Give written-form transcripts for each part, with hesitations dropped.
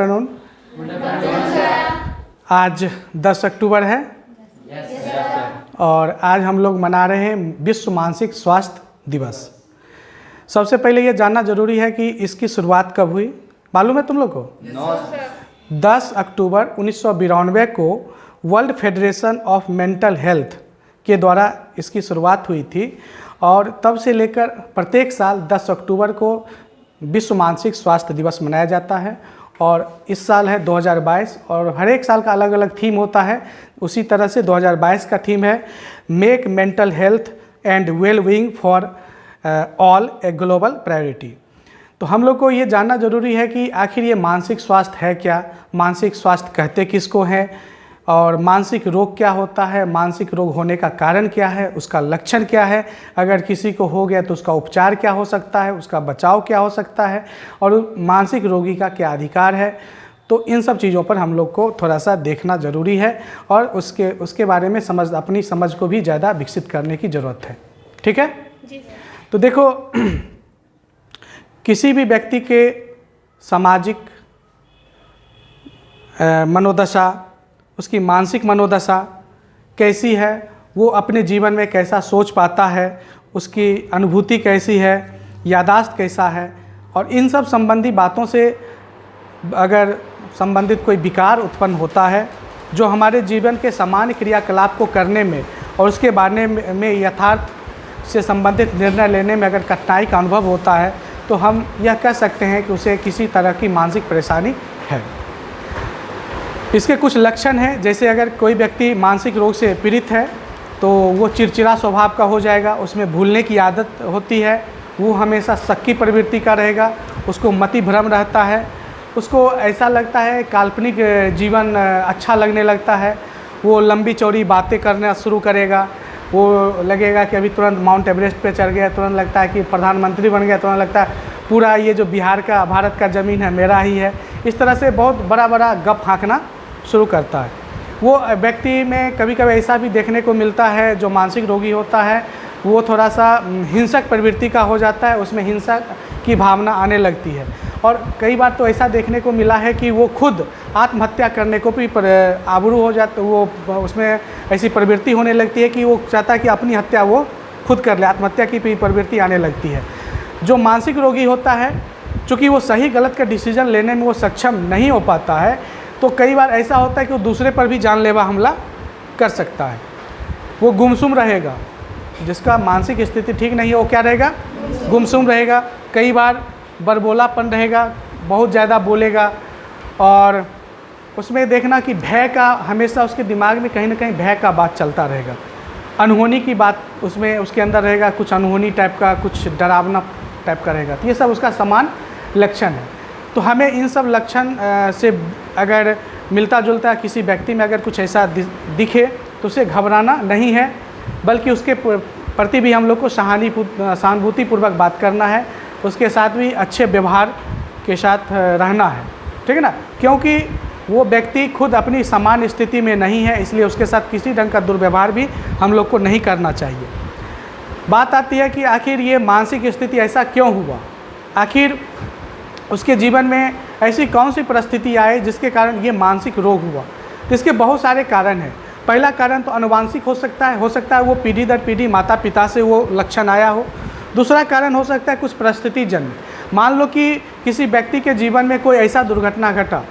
Afternoon. आज 10 अक्टूबर है और आज हम लोग मना रहे हैं विश्व मानसिक स्वास्थ्य दिवस। सबसे पहले ये जानना जरूरी है कि इसकी शुरुआत कब हुई, मालूम है तुम लोग को? 10 अक्टूबर 1992 को world federation of mental health के द्वारा इसकी शुरुआत हुई थी और तब से लेकर प्रत्येक साल 10 अक्टूबर को विश्व मानसिक स्वास्थ्य दिवस मनाया जाता है। और इस साल है 2022 और हर एक साल का अलग अलग थीम होता है। उसी तरह से 2022 का थीम है make mental health and well being for all a global priority. तो हम लोग को ये जानना जरूरी है कि आखिर ये मानसिक स्वास्थ्य है क्या, मानसिक स्वास्थ्य कहते किसको हैं और मानसिक रोग क्या होता है, मानसिक रोग होने का कारण क्या है, उसका लक्षण क्या है, अगर किसी को हो गया तो उसका उपचार क्या हो सकता है, उसका बचाव क्या हो सकता है और मानसिक रोगी का क्या अधिकार है। तो इन सब चीज़ों पर हम लोग को थोड़ा सा देखना ज़रूरी है और उसके बारे में अपनी समझ को भी ज़्यादा विकसित करने की ज़रूरत है। ठीक है जी। तो देखो किसी भी व्यक्ति के सामाजिक मनोदशा, उसकी मानसिक मनोदशा कैसी है, वो अपने जीवन में कैसा सोच पाता है, उसकी अनुभूति कैसी है, यादाश्त कैसा है और इन सब संबंधी बातों से अगर संबंधित कोई विकार उत्पन्न होता है जो हमारे जीवन के सामान्य क्रियाकलाप को करने में और उसके बारे में यथार्थ से संबंधित निर्णय लेने में अगर कठिनाई का अनुभव होता है तो हम यह कह सकते हैं कि उसे किसी तरह की मानसिक परेशानी है। इसके कुछ लक्षण हैं, जैसे अगर कोई व्यक्ति मानसिक रोग से पीड़ित है तो वो चिड़चिड़ा स्वभाव का हो जाएगा, उसमें भूलने की आदत होती है, वो हमेशा शक की प्रवृत्ति का रहेगा, उसको मति भ्रम रहता है, उसको ऐसा लगता है काल्पनिक जीवन अच्छा लगने लगता है, वो लंबी चौड़ी बातें करना शुरू करेगा, वो लगेगा कि अभी तुरंत माउंट एवरेस्ट पे चढ़ गया, तुरंत लगता है कि प्रधानमंत्री बन गया, तुरंत लगता है पूरा ये जो भारत का ज़मीन है मेरा ही है। इस तरह से बहुत बड़ा बड़ा गप हाँकना शुरू करता है। वो व्यक्ति में कभी कभी ऐसा भी देखने को मिलता है, जो मानसिक रोगी होता है वो थोड़ा सा हिंसक प्रवृत्ति का हो जाता है, उसमें हिंसा की भावना आने लगती है और कई बार तो ऐसा देखने को मिला है कि वो खुद आत्महत्या करने को भी आबरू हो जाता, वो उसमें ऐसी प्रवृत्ति होने लगती है कि वो चाहता है कि अपनी हत्या वो खुद कर ले, आत्महत्या की भी प्रवृत्ति आने लगती है। जो मानसिक रोगी होता है, चूँकि वो सही गलत का डिसीजन लेने में वो सक्षम नहीं हो पाता है, तो कई बार ऐसा होता है कि वो दूसरे पर भी जानलेवा हमला कर सकता है। वो गुमसुम रहेगा, जिसका मानसिक स्थिति ठीक नहीं है वो क्या रहेगा, गुमसुम रहेगा। कई बार बड़बोलापन रहेगा, बहुत ज़्यादा बोलेगा और उसमें देखना कि भय का हमेशा उसके दिमाग में कहीं ना कहीं भय का बात चलता रहेगा, अनहोनी की बात उसमें उसके अंदर रहेगा, कुछ अनहोनी टाइप का, कुछ डरावना टाइप का रहेगा। तो ये सब उसका समान लक्षण है। तो हमें इन सब लक्षण से अगर मिलता जुलता किसी व्यक्ति में अगर कुछ ऐसा दिखे तो उसे घबराना नहीं है, बल्कि उसके प्रति भी हम लोग को सहानुभूतिपूर्वक बात करना है, उसके साथ भी अच्छे व्यवहार के साथ रहना है। ठीक है ना, क्योंकि वो व्यक्ति खुद अपनी सामान्य स्थिति में नहीं है, इसलिए उसके साथ किसी ढंग का दुर्व्यवहार भी हम लोग को नहीं करना चाहिए। बात आती है कि आखिर ये मानसिक स्थिति ऐसा क्यों हुआ, आखिर उसके जीवन में ऐसी कौन सी परिस्थिति आए जिसके कारण ये मानसिक रोग हुआ। तो इसके बहुत सारे कारण हैं। पहला कारण तो आनुवांशिक हो सकता है वो पीढ़ी दर पीढ़ी माता पिता से वो लक्षण आया हो। दूसरा कारण हो सकता है कुछ परिस्थिति जन्य, मान लो कि किसी व्यक्ति के जीवन में कोई ऐसा दुर्घटना घटा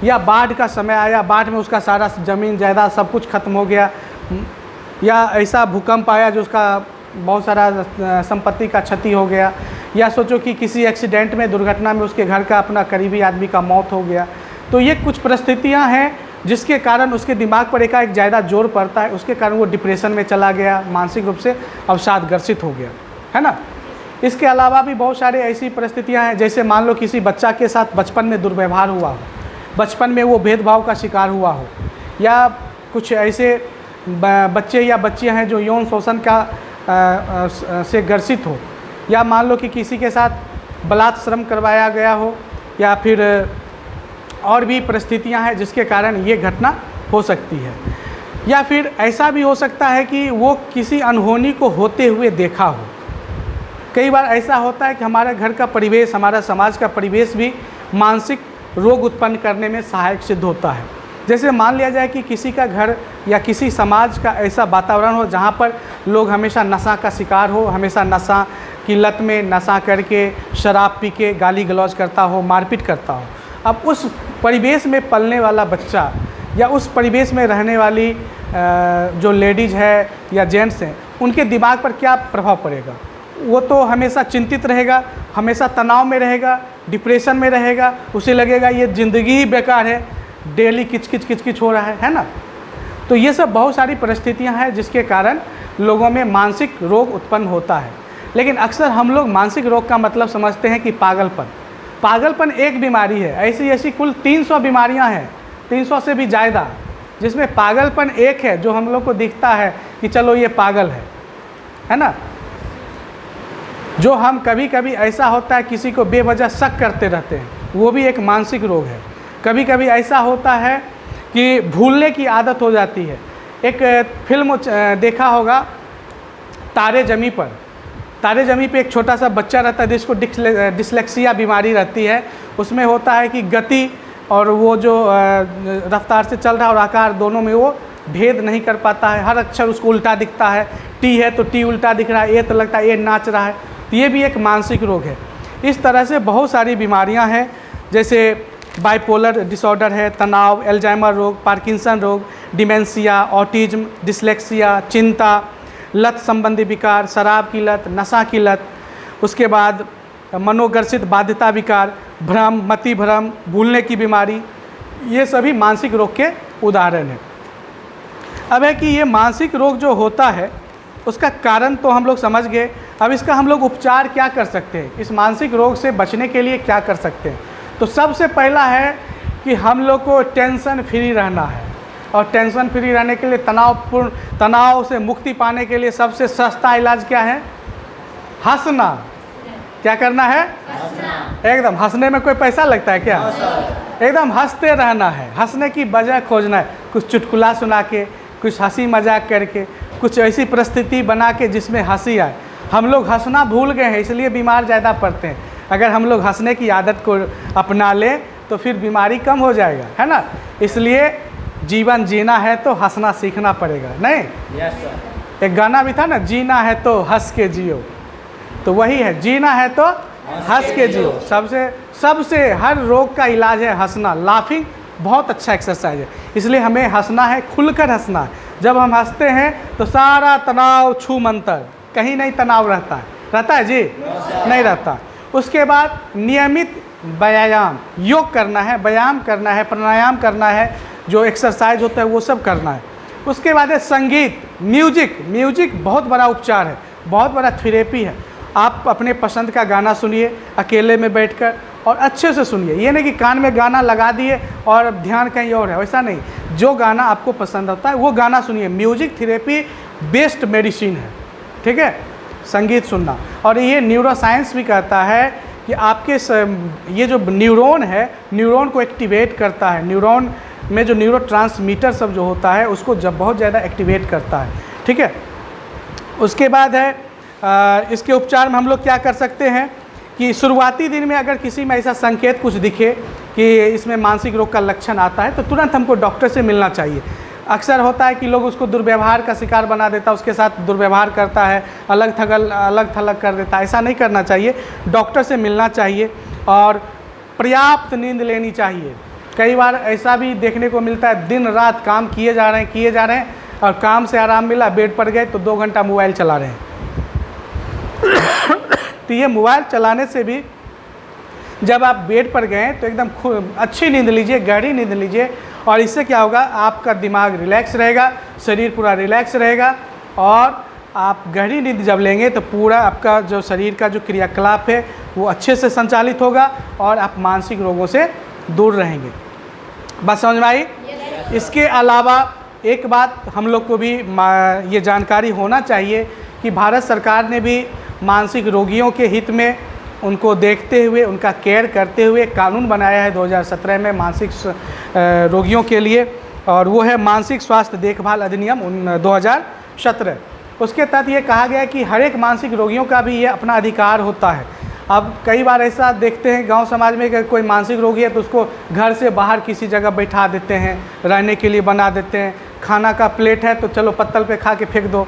या बाढ़ का समय आया, बाढ़ में उसका सारा ज़मीन जायदाद सब कुछ खत्म हो गया, या ऐसा भूकंप आया जो उसका बहुत सारा संपत्ति का क्षति हो गया, या सोचो कि किसी एक्सीडेंट में दुर्घटना में उसके घर का अपना करीबी आदमी का मौत हो गया। तो ये कुछ परिस्थितियां हैं जिसके कारण उसके दिमाग पर एकाएक ज़्यादा जोर पड़ता है, उसके कारण वो डिप्रेशन में चला गया, मानसिक रूप से अवसादग्रसित हो गया, है ना। इसके अलावा भी बहुत सारे ऐसी परिस्थितियां हैं, जैसे मान लो किसी बच्चा के साथ बचपन में दुर्व्यवहार हुआ हो, बचपन में वो भेदभाव का शिकार हुआ हो, या कुछ ऐसे बच्चे या बच्चियां हैं जो यौन शोषण का से ग्रसित हो, या मान लो कि किसी के साथ बलात्कार श्रम करवाया गया हो, या फिर और भी परिस्थितियां हैं जिसके कारण ये घटना हो सकती है। या फिर ऐसा भी हो सकता है कि वो किसी अनहोनी को होते हुए देखा हो। कई बार ऐसा होता है कि हमारे घर का परिवेश, हमारा समाज का परिवेश भी मानसिक रोग उत्पन्न करने में सहायक सिद्ध होता है। जैसे मान लिया जाए कि किसी का घर या किसी समाज का ऐसा वातावरण हो जहाँ पर लोग हमेशा नशा का शिकार हो, हमेशा नशा की लत में नशा करके शराब पी के गाली गलौज करता हो, मारपीट करता हो। अब उस परिवेश में पलने वाला बच्चा या उस परिवेश में रहने वाली जो लेडीज़ है या जेंट्स हैं, उनके दिमाग पर क्या प्रभाव पड़ेगा? वो तो हमेशा चिंतित रहेगा, हमेशा तनाव में रहेगा, डिप्रेशन में रहेगा, उसे लगेगा ये ज़िंदगी ही बेकार है, डेली किचकिच किचकिच हो रहा है ना। तो ये सब बहुत सारी परिस्थितियां हैं जिसके कारण लोगों में मानसिक रोग उत्पन्न होता है। लेकिन अक्सर हम लोग मानसिक रोग का मतलब समझते हैं कि पागलपन एक बीमारी है। ऐसी कुल 300 बीमारियां हैं, 300 से भी ज़्यादा, जिसमें पागलपन एक है जो हम लोग को दिखता है कि चलो ये पागल है ना। जो हम कभी कभी ऐसा होता है किसी को बेवजह शक करते रहते हैं, वो भी एक मानसिक रोग है। कभी कभी ऐसा होता है कि भूलने की आदत हो जाती है। एक फिल्म देखा होगा तारे ज़मीं पर। तारे ज़मीं पे एक छोटा सा बच्चा रहता है जिसको डिसलेक्सिया बीमारी रहती है। उसमें होता है कि गति और वो जो रफ्तार से चल रहा है और आकार, दोनों में वो भेद नहीं कर पाता है। हर अक्षर उसको उल्टा दिखता है। टी है तो टी उल्टा दिख रहा है, ए तो लगता है ए नाच रहा है। तो ये भी एक मानसिक रोग है। इस तरह से बहुत सारी बीमारियां हैं, जैसे बाइपोलर डिसऑर्डर है, तनाव, एल्जाइमर रोग, पार्किंसन रोग, डिमेंशिया, ऑटिज्म, डिसलेक्सिया, चिंता, लत संबंधी विकार, शराब की लत, नशा की लत, उसके बाद मनोग्रसित बाध्यता विकार, भ्रम, मति भ्रम, भूलने की बीमारी, ये सभी मानसिक रोग के उदाहरण हैं। अब है कि ये मानसिक रोग जो होता है उसका कारण तो हम लोग समझ गए। अब इसका हम लोग उपचार क्या कर सकते हैं, इस मानसिक रोग से बचने के लिए क्या कर सकते हैं? तो सबसे पहला है कि हम लोग को टेंशन फ्री रहना है। और टेंशन फ्री रहने के लिए, तनाव से मुक्ति पाने के लिए सबसे सस्ता इलाज क्या है? हंसना। क्या करना है? हंसना। एकदम हंसने में कोई पैसा लगता है क्या? एकदम हंसते रहना है, हंसने की वजह खोजना है। कुछ चुटकुला सुना के, कुछ हंसी मजाक करके, कुछ ऐसी परिस्थिति बना के जिसमें हंसी आए। हम लोग हंसना भूल गए हैं, इसलिए बीमार ज़्यादा पड़ते हैं। अगर हम लोग हंसने की आदत को अपना लें तो फिर बीमारी कम हो जाएगा, है ना। इसलिए जीवन जीना है तो हंसना सीखना पड़ेगा, नहीं? Yes sir. एक गाना भी था ना, जीना है तो हंस के जियो। तो वही है, जीना है तो हंस के जियो। सबसे हर रोग का इलाज है हंसना। लाफिंग बहुत अच्छा एक्सरसाइज है, इसलिए हमें हंसना है, खुलकर हंसना है। जब हम हंसते हैं तो सारा तनाव छू मंतर, कहीं नहीं तनाव रहता है जी? नहीं रहता। उसके बाद नियमित व्यायाम, योग करना है, व्यायाम करना है, प्राणायाम करना है, जो एक्सरसाइज होता है वो सब करना है। उसके बाद है संगीत, म्यूजिक बहुत बड़ा उपचार है, बहुत बड़ा थेरेपी है। आप अपने पसंद का गाना सुनिए अकेले में बैठकर, और अच्छे से सुनिए। ये नहीं कि कान में गाना लगा दिए और ध्यान कहीं और है, वैसा नहीं। जो गाना आपको पसंद होता है वो गाना सुनिए। म्यूजिक थेरेपी बेस्ट मेडिसिन है, ठीक है, संगीत सुनना। और ये न्यूरोसाइंस भी कहता है कि आपके ये जो न्यूरॉन है, न्यूरॉन को एक्टिवेट करता है। न्यूरॉन में जो न्यूरोट्रांसमीटर सब जो होता है उसको जब बहुत ज़्यादा एक्टिवेट करता है, ठीक है। उसके बाद है इसके उपचार में हम लोग क्या कर सकते हैं कि शुरुआती दिन में अगर किसी में ऐसा संकेत कुछ दिखे कि इसमें मानसिक रोग का लक्षण आता है तो तुरंत हमको डॉक्टर से मिलना चाहिए। अक्सर होता है कि लोग उसको दुर्व्यवहार का शिकार बना देता है, उसके साथ दुर्व्यवहार करता है, अलग थलग कर देता है। ऐसा नहीं करना चाहिए, डॉक्टर से मिलना चाहिए और पर्याप्त नींद लेनी चाहिए। कई बार ऐसा भी देखने को मिलता है, दिन रात काम किए जा रहे हैं और काम से आराम मिला, बेड पर गए तो 2 घंटा मोबाइल चला रहे हैं। तो ये मोबाइल चलाने से भी, जब आप बेड पर गए तो एकदम अच्छी नींद लीजिए, गहरी नींद लीजिए, और इससे क्या होगा, आपका दिमाग रिलैक्स रहेगा, शरीर पूरा रिलैक्स रहेगा। और आप गहरी नींद जब लेंगे तो पूरा आपका जो शरीर का जो क्रियाकलाप है वो अच्छे से संचालित होगा और आप मानसिक रोगों से दूर रहेंगे। बात समझ में आई? इसके अलावा एक बात हम लोग को भी ये जानकारी होना चाहिए कि भारत सरकार ने भी मानसिक रोगियों के हित में, उनको देखते हुए, उनका केयर करते हुए कानून बनाया है 2017 में मानसिक रोगियों के लिए, और वो है मानसिक स्वास्थ्य देखभाल अधिनियम 2017। उसके तहत ये कहा गया है कि हर एक मानसिक रोगियों का भी ये अपना अधिकार होता है। अब कई बार ऐसा देखते हैं गांव समाज में कि कोई मानसिक रोगी है तो उसको घर से बाहर किसी जगह बैठा देते हैं, रहने के लिए बना देते हैं। खाना का प्लेट है तो चलो पत्तल पे खा के फेंक दो,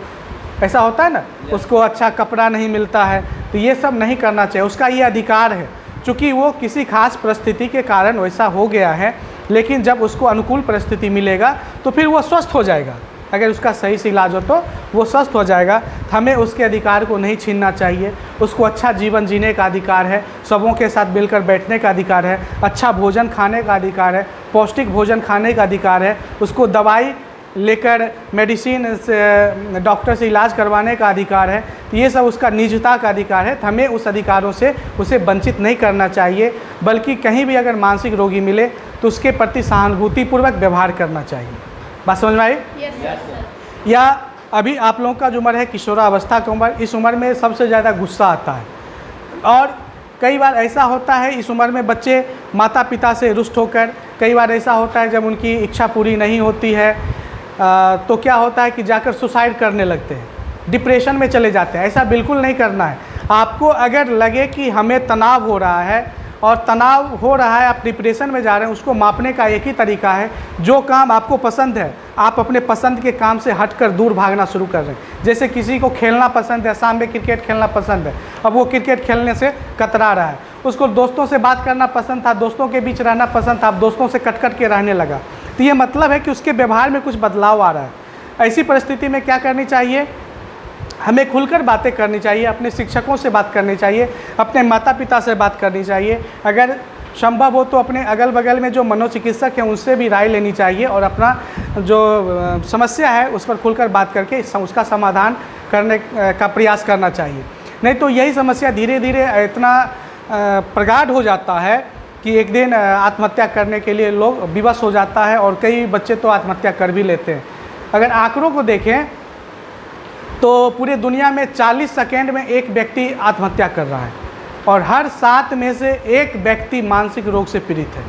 ऐसा होता है ना। उसको अच्छा कपड़ा नहीं मिलता है, तो ये सब नहीं करना चाहिए। उसका ये अधिकार है, चूँकि वो किसी खास परिस्थिति के कारण वैसा हो गया है, लेकिन जब उसको अनुकूल परिस्थिति मिलेगा तो फिर वो स्वस्थ हो जाएगा। अगर उसका सही से इलाज हो तो वो स्वस्थ हो जाएगा। हमें उसके अधिकार को नहीं छीनना चाहिए। उसको अच्छा जीवन जीने का अधिकार है, सबों के साथ मिलकर बैठने का अधिकार है, अच्छा भोजन खाने का अधिकार है, पौष्टिक भोजन खाने का अधिकार है, उसको दवाई लेकर मेडिसिन से डॉक्टर से इलाज करवाने का अधिकार है। तो ये सब उसका निजता का अधिकार है। तो हमें उस अधिकारों से उसे वंचित नहीं करना चाहिए, बल्कि कहीं भी अगर मानसिक रोगी मिले तो उसके प्रति सहानुभूतिपूर्वक व्यवहार करना चाहिए। बात समझ में आई? या अभी आप लोगों का जो उम्र है किशोरावस्था की उम्र, इस उम्र में सबसे ज़्यादा गुस्सा आता है। और कई बार ऐसा होता है इस उम्र में बच्चे माता पिता से रुष्ट होकर, कई बार ऐसा होता है जब उनकी इच्छा पूरी नहीं होती है तो क्या होता है कि जाकर सुसाइड करने लगते हैं, डिप्रेशन में चले जाते हैं। ऐसा बिल्कुल नहीं करना है। आपको अगर लगे कि हमें तनाव हो रहा है और तनाव हो रहा है, आप डिप्रेशन में जा रहे हैं, उसको मापने का एक ही तरीका है, जो काम आपको पसंद है आप अपने पसंद के काम से हटकर दूर भागना शुरू कर रहे हैं। जैसे किसी को खेलना पसंद है, शाम में क्रिकेट खेलना पसंद है, अब वो क्रिकेट खेलने से कतरा रहा है। उसको दोस्तों से बात करना पसंद था, दोस्तों के बीच रहना पसंद था, अब दोस्तों से कट के रहने लगा। तो ये मतलब है कि उसके व्यवहार में कुछ बदलाव आ रहा है। ऐसी परिस्थिति में क्या करनी चाहिए? हमें खुलकर बातें करनी चाहिए, अपने शिक्षकों से बात करनी चाहिए, अपने माता पिता से बात करनी चाहिए। अगर संभव हो तो अपने अगल बगल में जो मनोचिकित्सक हैं उनसे भी राय लेनी चाहिए और अपना जो समस्या है उस पर खुलकर बात करके उसका समाधान करने का प्रयास करना चाहिए। नहीं तो यही समस्या धीरे धीरे इतना प्रगाढ़ हो जाता है कि एक दिन आत्महत्या करने के लिए लोग विवश हो जाता है और कई बच्चे तो आत्महत्या कर भी लेते हैं। अगर आंकड़ों को देखें तो पूरे दुनिया में 40 सेकेंड में एक व्यक्ति आत्महत्या कर रहा है और हर 7 में से एक व्यक्ति मानसिक रोग से पीड़ित है।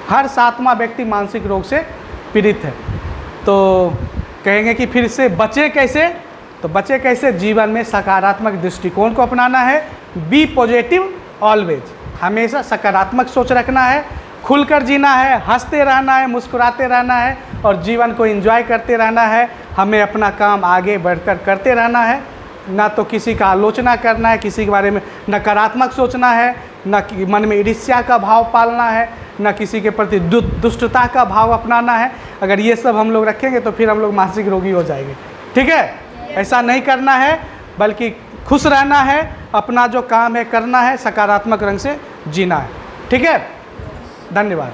हर 7वां व्यक्ति मानसिक रोग से पीड़ित है। तो कहेंगे कि फिर से बचे कैसे? तो बचे कैसे? जीवन में सकारात्मक दृष्टिकोण को अपनाना है। बी पॉजिटिव ऑलवेज, हमेशा सकारात्मक सोच रखना है, खुलकर जीना है, हंसते रहना है, मुस्कुराते रहना है और जीवन को एंजॉय करते रहना है। हमें अपना काम आगे बढ़कर करते रहना है, ना तो किसी का आलोचना करना है, किसी के बारे में नकारात्मक सोचना है, ना मन में ईर्ष्या का भाव पालना है, ना किसी के प्रति दुष्टता का भाव अपनाना है। अगर ये सब हम लोग रखेंगे तो फिर हम लोग मानसिक रोगी हो जाएंगे। ठीक है? ऐसा नहीं करना है, बल्कि खुश रहना है, अपना जो काम है करना है, सकारात्मक रंग से जीना है। ठीक है? धन्यवाद।